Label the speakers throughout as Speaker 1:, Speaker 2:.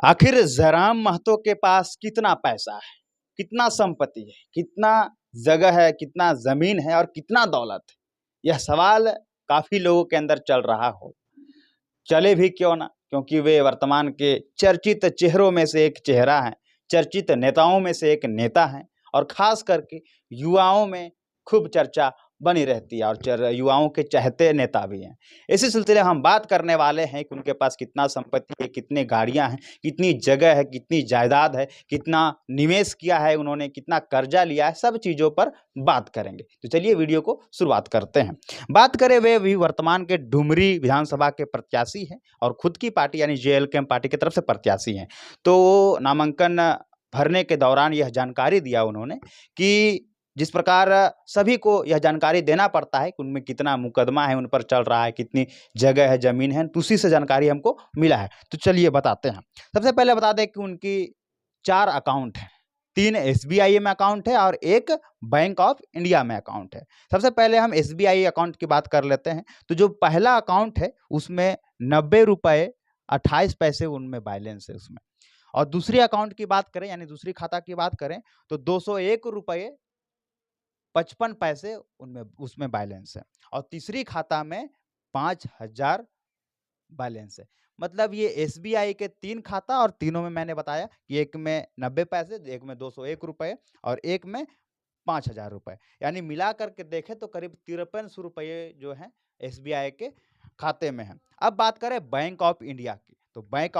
Speaker 1: आखिर जयराम महतो के पास कितना पैसा है, कितना संपत्ति है, कितना जगह है, कितना जमीन है और कितना दौलत है? यह सवाल काफी लोगों के अंदर चल रहा हो। चले भी क्यों ना, क्योंकि वे वर्तमान के चर्चित चेहरों में से एक चेहरा है, चर्चित नेताओं में से एक नेता है और खास करके युवाओं में खूब चर्चा बनी रहती है और युवाओं के चहेते नेता भी हैं। इसी सिलसिले हम बात करने वाले हैं कि उनके पास कितना संपत्ति है, कितनी गाड़ियां हैं, कितनी जगह है, कितनी जायदाद है, कितना निवेश किया है उन्होंने, कितना कर्जा लिया है, सब चीज़ों पर बात करेंगे। तो चलिए वीडियो को शुरुआत करते हैं। बात करें, वे भी वर्तमान के डुमरी विधानसभा के प्रत्याशी हैं और खुद की पार्टी यानी जेएलके पार्टी की तरफ से प्रत्याशी हैं। तो नामांकन भरने के दौरान यह जानकारी दिया उन्होंने कि जिस प्रकार सभी को यह जानकारी देना पड़ता है कि उनमें कितना मुकदमा है, उन पर चल रहा है, कितनी जगह है, जमीन है, तो उसी से जानकारी हमको मिला है। तो चलिए बताते हैं। सबसे पहले बता दें कि उनकी 4 अकाउंट हैं। 3 एसबीआई में अकाउंट है और 1 बैंक ऑफ इंडिया में अकाउंट है। सबसे पहले हम एसबीआई अकाउंट की बात कर लेते हैं। तो जो पहला अकाउंट है उसमें 90 रुपए 28 पैसे उनमें बैलेंस है उसमें। और दूसरी अकाउंट की बात करें यानी दूसरी खाता की बात करें तो 201 रुपए 55 पैसे उनमें उसमें बैलेंस है और तीसरी खाता में 5000 बैलेंस है। मतलब ये एसबीआई के 3 खाता और तीनों में मैंने बताया कि एक में 90 पैसे, एक में 201 रुपए और एक में 5000 रुपए, यानी मिला करके देखें तो करीब 5300 रुपये जो है एसबीआई के खाते में है। अब बात करें बैंक ऑफ इंडिया की, तो बैंक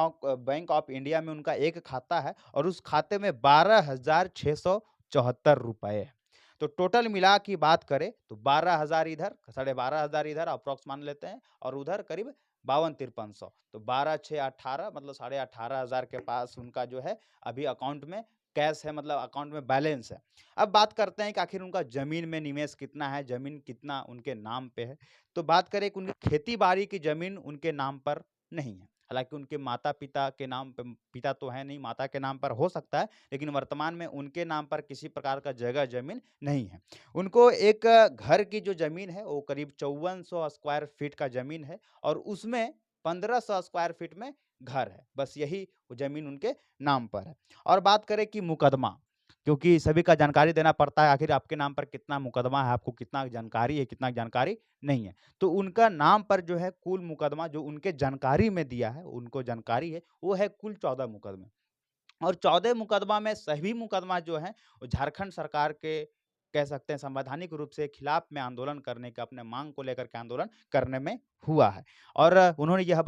Speaker 1: ऑफ इंडिया में उनका एक खाता है और उस खाते में 12,674 रुपए है। तो टोटल मिला की बात करें तो 12,000 इधर, 12,500 इधर अप्रोक्स मान लेते हैं और उधर करीब 52-5300, तो 12,618 मतलब 18,500 के पास उनका जो है अभी अकाउंट में कैश है, मतलब अकाउंट में बैलेंस है। अब बात करते हैं कि आखिर उनका जमीन में निवेश कितना है, जमीन कितना उनके नाम पे है। तो बात करें कि उनकी खेती बाड़ी की जमीन उनके नाम पर नहीं है। हालांकि उनके माता पिता के नाम पे, पिता तो है नहीं, माता के नाम पर हो सकता है, लेकिन वर्तमान में उनके नाम पर किसी प्रकार का जगह जमीन नहीं है। उनको एक घर की जो जमीन है वो करीब 5400 स्क्वायर फीट का जमीन है और उसमें 1500 स्क्वायर फीट में घर है। बस यही जमीन उनके नाम पर है। और बात करें कि मुकदमा, क्योंकि सभी का जानकारी देना पड़ता है, आखिर आपके नाम पर कितना मुकदमा है, आपको कितना जानकारी है, कितना जानकारी नहीं है। तो उनका नाम पर जो है कुल मुकदमा जो उनके जानकारी में दिया है, उनको जानकारी है, वो है कुल 14 मुकदमे। और 14 मुकदमा में सभी मुकदमा जो है वो झारखंड सरकार के कह सकते हैं संवैधानिक रूप से खिलाफ में आंदोलन करने का, अपने मांग को लेकर के आंदोलन करने में हुआ है। और उन्होंने यह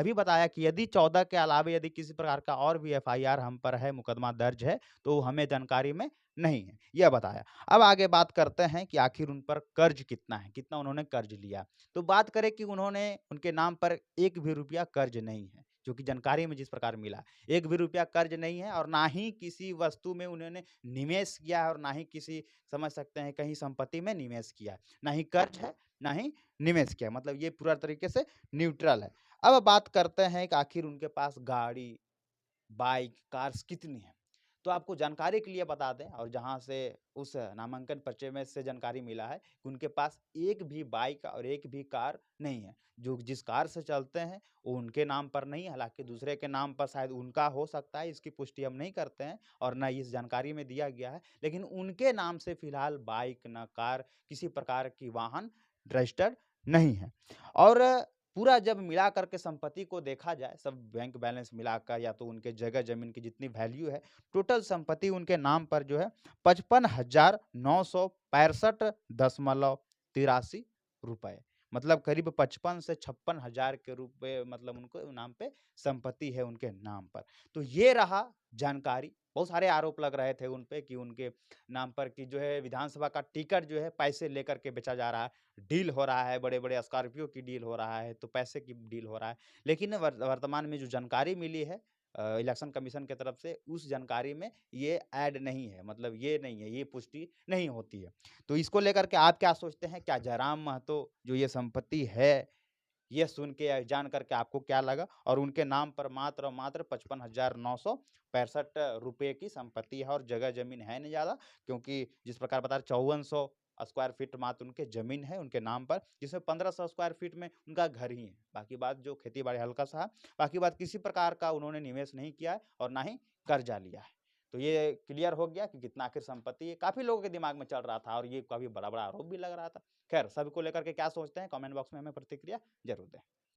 Speaker 1: भी बताया कि यदि 14 के अलावा यदि किसी प्रकार का और भी एफआईआर हम पर है, मुकदमा दर्ज है, तो हमें जानकारी में नहीं है, यह बताया। अब आगे बात करते हैं कि आखिर उन पर कर्ज कितना है, कितना उन्होंने कर्ज लिया। तो बात करें कि उन्होंने उनके नाम पर 1 भी रुपया कर्ज नहीं है, जो कि जानकारी में जिस प्रकार मिला। 1 भी रुपया कर्ज नहीं है और ना ही किसी वस्तु में उन्होंने निवेश किया है और ना ही किसी, समझ सकते हैं, कहीं संपत्ति में निवेश किया है। ना ही कर्ज है, ना ही निवेश किया है, मतलब ये पूरा तरीके से न्यूट्रल है। अब बात करते हैं कि आखिर उनके पास गाड़ी, बाइक, कार्स कितनी है। तो आपको जानकारी के लिए बता दें, और जहां से उस नामांकन पर्चे में से जानकारी मिला है कि उनके पास एक भी बाइक और एक भी कार नहीं है। जो जिस कार से चलते हैं वो उनके नाम पर नहीं है, हालांकि दूसरे के नाम पर शायद उनका हो सकता है, इसकी पुष्टि हम नहीं करते हैं और न इस जानकारी में दिया गया है। लेकिन उनके नाम से फिलहाल बाइक न कार, किसी प्रकार की वाहन रजिस्टर्ड नहीं है। और पूरा जब मिला करके संपत्ति को देखा जाए, सब बैंक बैलेंस मिलाकर या तो उनके जगह जमीन की जितनी वैल्यू है, टोटल संपत्ति उनके नाम पर जो है 55,965.83 रुपए, मतलब करीब 55 से 56,000 के रुपए, मतलब उनको नाम पे संपत्ति है उनके नाम पर। तो ये रहा जानकारी। बहुत सारे आरोप लग रहे थे उन पे कि उनके नाम पर की जो है विधानसभा का टिकट जो है पैसे लेकर के बेचा जा रहा है, डील हो रहा है, बड़े-बड़े स्कॉर्पियो की डील हो रहा है, तो पैसे की डील हो रहा है। लेकिन वर्तमान में जो जानकारी मिली है इलेक्शन कमीशन की तरफ से, उस जानकारी में ये ऐड नहीं है, मतलब ये नहीं है, ये पुष्टि नहीं होती है। तो इसको लेकर के आप क्या सोचते हैं? क्या जयराम महतो जो ये संपत्ति है, ये सुन के या जान करके आपको क्या लगा? और उनके नाम पर मात्र और मात्र 55,965 रुपये की संपत्ति है और जगह जमीन है नहीं ज़्यादा, क्योंकि जिस प्रकार बता रहे 5400 स्क्वायर फीट मात्र उनके जमीन है उनके नाम पर, जिसमें 1500 स्क्वायर फीट में उनका घर ही है। बाकी बात जो खेती बाड़ी हल्का सा है, बाकी बात किसी प्रकार का उन्होंने निवेश नहीं किया है और ना ही कर्जा लिया है। तो ये क्लियर हो गया कि कितना आखिर संपत्ति है, काफी लोगों के दिमाग में चल रहा था और ये काफी बड़ा बड़ा आरोप भी लग रहा था। खैर, सभी को लेकर के क्या सोचते हैं कमेंट बॉक्स में हमें प्रतिक्रिया जरूर दें।